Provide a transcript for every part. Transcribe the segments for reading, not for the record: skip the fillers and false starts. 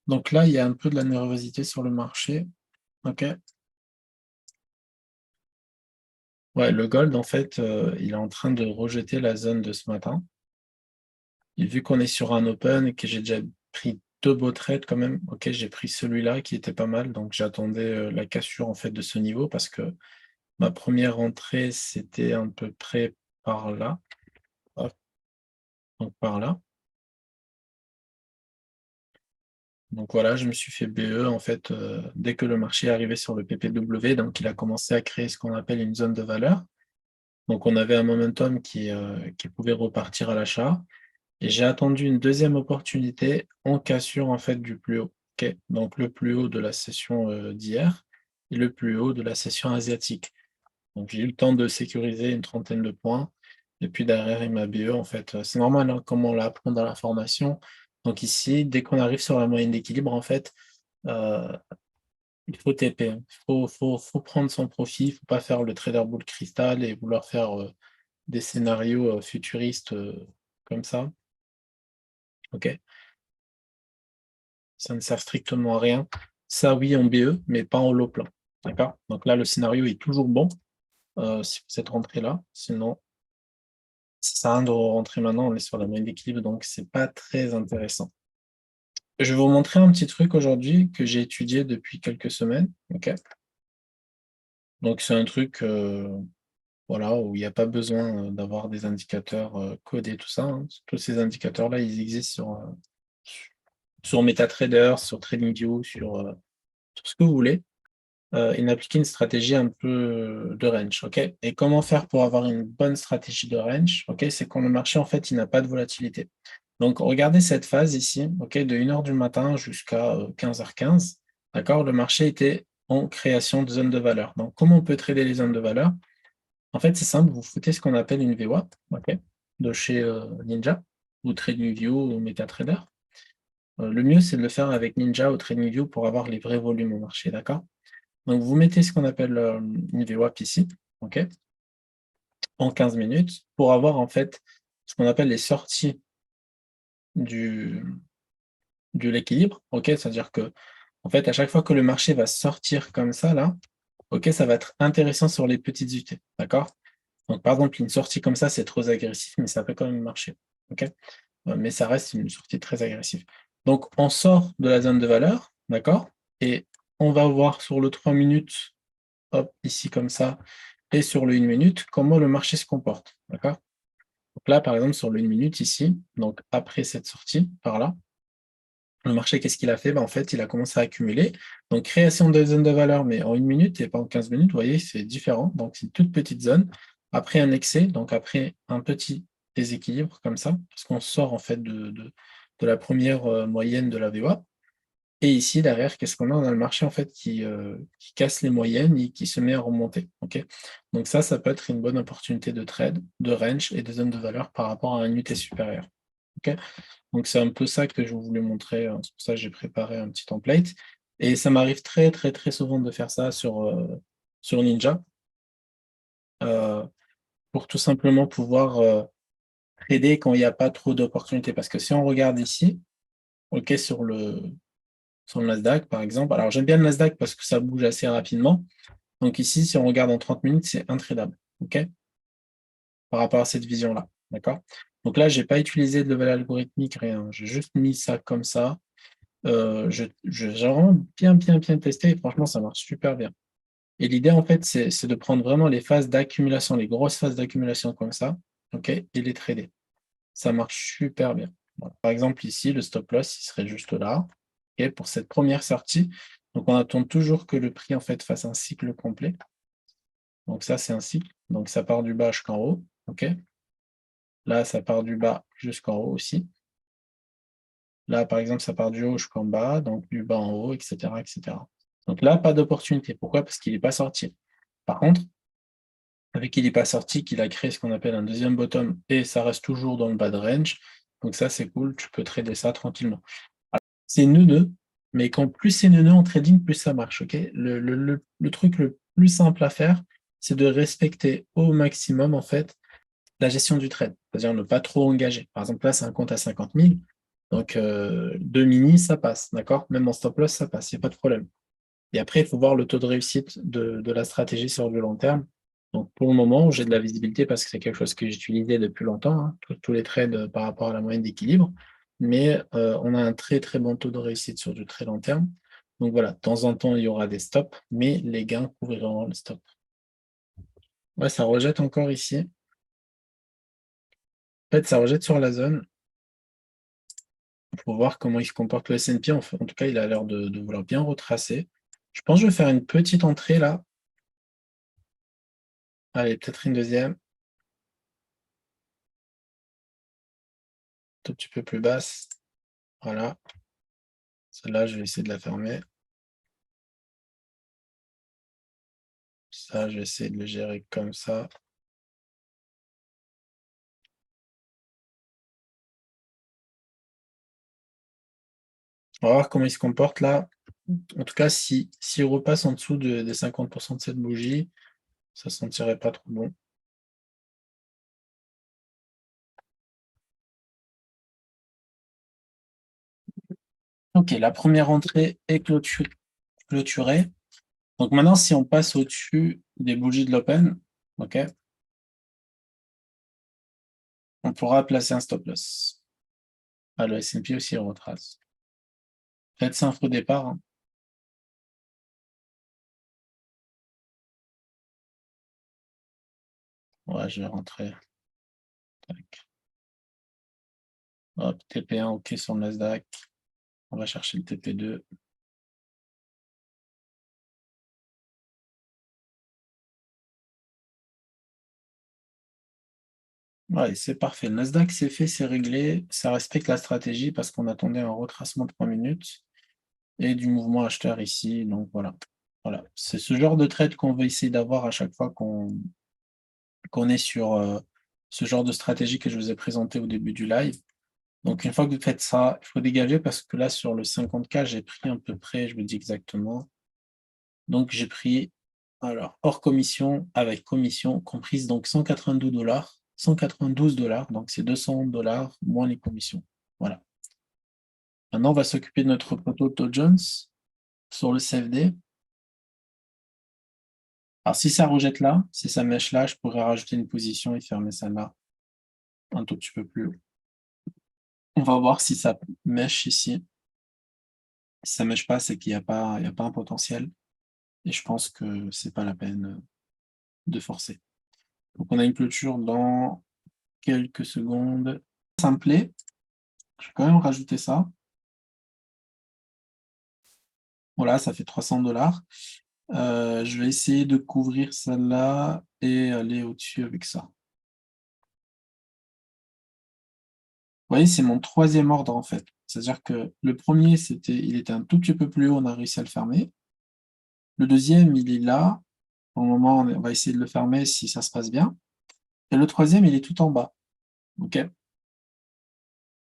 Donc là, il y a un peu de la nervosité sur le marché. OK. Ouais, le gold, en fait, il est en train de rejeter la zone de ce matin. Et vu qu'on est sur un open et que j'ai déjà pris 2 beaux trades quand même, OK, j'ai pris celui-là qui était pas mal, donc j'attendais, la cassure, en fait, de ce niveau parce que ma première entrée, c'était à peu près par là. Hop, donc par là. Donc voilà, je me suis fait BE, en fait, dès que le marché est arrivé sur le PPW, donc il a commencé à créer ce qu'on appelle une zone de valeur. Donc on avait un momentum qui pouvait repartir à l'achat et j'ai attendu une deuxième opportunité en cassure, en fait, du plus haut. OK? Donc le plus haut de la session, d'hier et le plus haut de la session asiatique. Donc j'ai eu le temps de sécuriser une trentaine de points et puis derrière il m'a BE, en fait, c'est normal, hein, comme on l'apprend dans la formation. Donc ici, dès qu'on arrive sur la moyenne d'équilibre, en fait, heu, il faut TP, hein. Il faut prendre son profit, il faut pas faire le trader boule cristal et vouloir faire, des scénarios, futuristes, comme ça, OK? Ça ne sert strictement à rien. Ça oui en BE, mais pas en lot plein, d'accord? Donc là, le scénario est toujours bon, si vous êtes rentré là, sinon ça sert à rien de rentrer maintenant, on est sur la moyenne d'équilibre, donc c'est pas très intéressant. Je vais vous montrer un petit truc aujourd'hui que j'ai étudié depuis quelques semaines, OK? Donc c'est un truc, voilà, où il y a pas besoin, d'avoir des indicateurs, codés, tout ça, hein. Tous ces indicateurs-là, ils existent sur MetaTrader, sur TradingView, sur ce que vous voulez, et d'appliquer une stratégie un peu de range, OK? Et comment faire pour avoir une bonne stratégie de range, OK? C'est quand le marché, en fait, il n'a pas de volatilité. Donc regardez cette phase ici, OK, de 1 heure du matin jusqu'à, 15h15, d'accord? Le marché était en création de zones de valeur. Donc comment on peut trader les zones de valeur? En fait, c'est simple, vous foutez ce qu'on appelle une VWAP, OK, de chez, Ninja ou TradingView ou MetaTrader. Le mieux, c'est de le faire avec Ninja ou TradingView pour avoir les vrais volumes au marché, d'accord? Donc vous mettez ce qu'on appelle, une VWAP ici, OK, en 15 minutes pour avoir en fait ce qu'on appelle les sorties du de l'équilibre, OK? C'est-à-dire que en fait, à chaque fois que le marché va sortir comme ça là, OK, ça va être intéressant sur les petites UT, d'accord? Donc par exemple, une sortie comme ça, c'est trop agressif, mais ça peut quand même marcher, OK? Mais ça reste une sortie très agressive. Donc on sort de la zone de valeur, d'accord? Et on va voir sur le 3 minutes, hop, ici comme ça, et sur le 1 minute, comment le marché se comporte, d'accord? Donc là, par exemple, sur le 1 minute ici, donc après cette sortie, par là, le marché, qu'est-ce qu'il a fait? Ben, en fait, il a commencé à accumuler. Donc création de zone de valeur, mais en 1 minute et pas en 15 minutes, vous voyez, c'est différent. Donc c'est une toute petite zone. Après un excès, donc après un petit déséquilibre comme ça, parce qu'on sort en fait de la première, moyenne de la VWAP. Et ici, derrière, qu'est-ce qu'on a? On a le marché en fait qui casse les moyennes et qui se met à remonter, OK? Donc ça peut être une bonne opportunité de trade, de range et de zone de valeur par rapport à un UT supérieur, OK? Donc c'est un peu ça que je voulais montrer, c'est pour ça que j'ai préparé un petit template et ça m'arrive très, très, très souvent de faire ça sur Ninja, heu, pour tout simplement pouvoir, trader quand il y a pas trop d'opportunités. Parce que si on regarde ici, OK, sur le Nasdaq, par exemple. Alors j'aime bien le Nasdaq parce que ça bouge assez rapidement. Donc ici, si on regarde en 30 minutes, c'est intradable, OK? Par rapport à cette vision-là, d'accord? Donc là, j'ai pas utilisé de level algorithmique, rien. J'ai juste mis ça comme ça. J'ai vraiment bien, bien, bien testé et franchement, ça marche super bien. Et l'idée, en fait, c'est de prendre vraiment les phases d'accumulation, les grosses phases d'accumulation comme ça, OK? Et les trader. Ça marche super bien. Voilà. Par exemple, ici, le stop loss, il serait juste là, OK, pour cette première sortie. Donc, on attend toujours que le prix, en fait, fasse un cycle complet. Donc ça, c'est un cycle. Donc ça part du bas jusqu'en haut, OK? Là, ça part du bas jusqu'en haut aussi. Là, par exemple, ça part du haut jusqu'en bas, donc du bas en haut, et cetera, et cetera. Donc là, pas d'opportunité. Pourquoi? Parce qu'il n'est pas sorti. Par contre, avec qu'il n'est pas sorti, qu'il a créé ce qu'on appelle un deuxième bottom et ça reste toujours dans le bas de range. Donc ça, c'est cool, tu peux trader ça tranquillement. C'est neuneux, mais quand plus c'est neuneux en trading, plus ça marche, OK? Le truc le plus simple à faire, c'est de respecter au maximum, en fait, la gestion du trade. C'est-à-dire ne pas trop engager. Par exemple, là, c'est un compte à 50 000. Donc, 2 mini, ça passe, d'accord? Même en stop loss, ça passe, il n'y a pas de problème. Et après, il faut voir le taux de réussite de la stratégie sur le long terme. Donc, pour le moment, j'ai de la visibilité parce que c'est quelque chose que j'utilisais depuis longtemps, hein, tous les trades par rapport à la moyenne d'équilibre. Mais on a un très, très bon taux de réussite sur du très long terme. Donc voilà, de temps en temps, il y aura des stops, mais les gains couvriront le stop. Ouais, ça rejette encore ici. En fait, ça rejette sur la zone. Il faut voir comment il se comporte le S&P. En tout cas, il a l'air de vouloir bien retracer. Je pense que je vais faire une petite entrée là. Allez, peut-être une deuxième. Tout petit peu plus basse. Voilà. Celle-là, je vais essayer de la fermer. Ça, je vais essayer de le gérer comme ça. On va voir comment il se comporte là. En tout cas, s'il repasse en dessous des 50% de cette bougie, ça ne sentirait pas trop bon. Ok, la première entrée est clôturée. Donc maintenant, si on passe au-dessus des bougies de l'open, ok, on pourra placer un stop loss. Ah, le S&P aussi retrace. Faites ça un faux départ, hein. Ouais, je vais rentrer. Tac. Hop, TP1, ok sur le Nasdaq. On va chercher le TP2. Ouais, c'est parfait. Le Nasdaq, c'est fait, c'est réglé. Ça respecte la stratégie parce qu'on attendait un retracement de 3 minutes et du mouvement acheteur ici. Donc voilà. Voilà. C'est ce genre de trade qu'on veut essayer d'avoir à chaque fois qu'on est sur ce genre de stratégie que je vous ai présenté au début du live. Donc une fois que vous faites ça, il faut dégager parce que là, sur le 50K, j'ai pris à peu près, je vous dis exactement. Donc j'ai pris, alors, hors commission, avec commission comprise, donc 192 dollars. 192 dollars, donc c'est 200 dollars moins les commissions. Voilà. Maintenant, on va s'occuper de notre poteau Dow Jones sur le CFD. Alors, si ça rejette là, si ça mèche là, je pourrais rajouter une position et fermer celle-là un tout petit peu plus haut. On va voir si ça mèche ici. Si ça mèche pas, c'est qu'il n'y a pas un potentiel. Et je pense que c'est pas la peine de forcer. Donc, on a une clôture dans quelques secondes. Ça me plaît. Je vais quand même rajouter ça. Voilà, ça fait 300 dollars. Je vais essayer de couvrir celle-là et aller au-dessus avec ça. Vous voyez, c'est mon troisième ordre en fait. C'est-à-dire que le premier, il était un tout petit peu plus haut, on a réussi à le fermer. Le deuxième, il est là. Pour le moment, on va essayer de le fermer si ça se passe bien. Et le troisième, il est tout en bas. OK?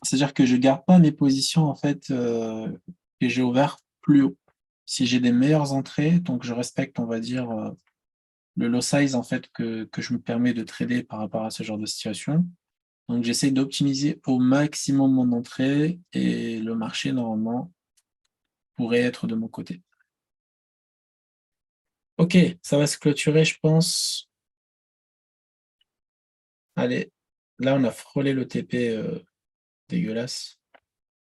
C'est-à-dire que je ne garde pas mes positions en fait que j'ai ouvertes plus haut. Si j'ai des meilleures entrées, donc je respecte, on va dire, le low size en fait que je me permets de trader par rapport à ce genre de situation. Donc j'essaie d'optimiser au maximum mon entrée et le marché normalement pourrait être de mon côté. Ok, ça va se clôturer, je pense. Allez, là on a frôlé le TP dégueulasse.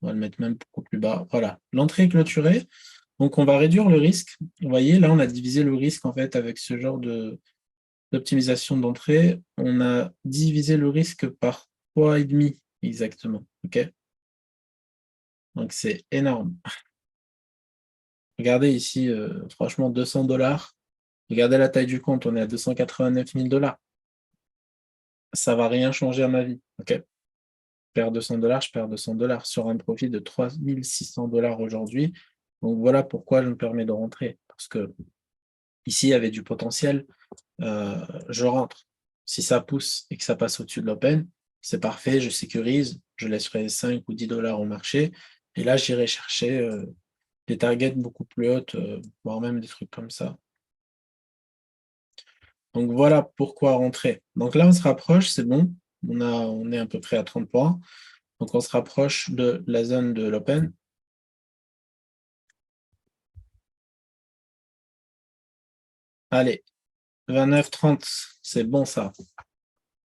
On va le mettre même beaucoup plus bas. Voilà, l'entrée est clôturée. Donc on va réduire le risque. Vous voyez, là on a divisé le risque en fait avec ce genre d'optimisation d'entrée. On a divisé le risque par 3,5 exactement. Ok. Donc c'est énorme. Regardez ici, franchement, 200 dollars. Regardez la taille du compte, on est à 289 000 dollars. Ça ne va rien changer à ma vie. Ok. Je perds 200 dollars, je perds 200 dollars sur un profit de 3 600 dollars aujourd'hui. Donc voilà pourquoi je me permets de rentrer. Parce que ici, il y avait du potentiel. Je rentre. Si ça pousse et que ça passe au-dessus de l'open, c'est parfait, je sécurise, je laisserai 5 ou 10 dollars au marché. Et là, j'irai chercher des targets beaucoup plus hautes, voire même des trucs comme ça. Donc voilà pourquoi rentrer. Donc là, on se rapproche, c'est bon. On est à peu près à 30 points. Donc, on se rapproche de la zone de l'open. Allez, 29,30, c'est bon ça.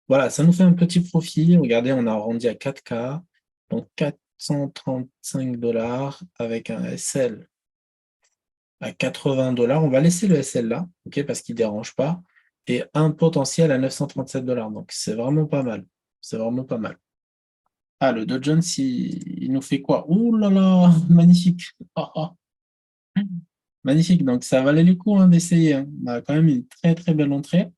Voilà, ça nous fait un petit profit. Regardez, on a arrondi à 4K. Donc, 435 $ avec un SL à 80 $. On va laisser le SL là, ok, parce qu'il ne dérange pas. Et un potentiel à 937 $. Donc, c'est vraiment pas mal. C'est vraiment pas mal. Ah, le Dow Jones, il nous fait quoi? Ouh là là, magnifique. Ah, ah. Magnifique. Donc, ça valait le coup hein, d'essayer. Hein. On a quand même une très, très belle entrée.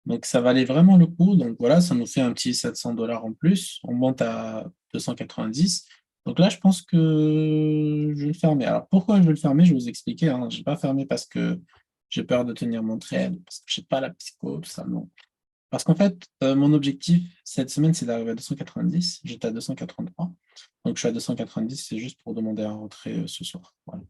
Donc, ça valait vraiment le coup. Donc, voilà, ça nous fait un petit 700 $ en plus. On monte à 290. Donc là, je pense que je vais le fermer. Alors, pourquoi je vais le fermer? Je vais vous expliquer. Hein. Je n'ai pas fermé parce que j'ai peur de tenir mon trade, parce que je n'ai pas la psycho, tout ça. Non. Parce qu'en fait, mon objectif cette semaine, c'est d'arriver à 290. J'étais à 283. Donc, je suis à 290. C'est juste pour demander un retrait ce soir. Voilà.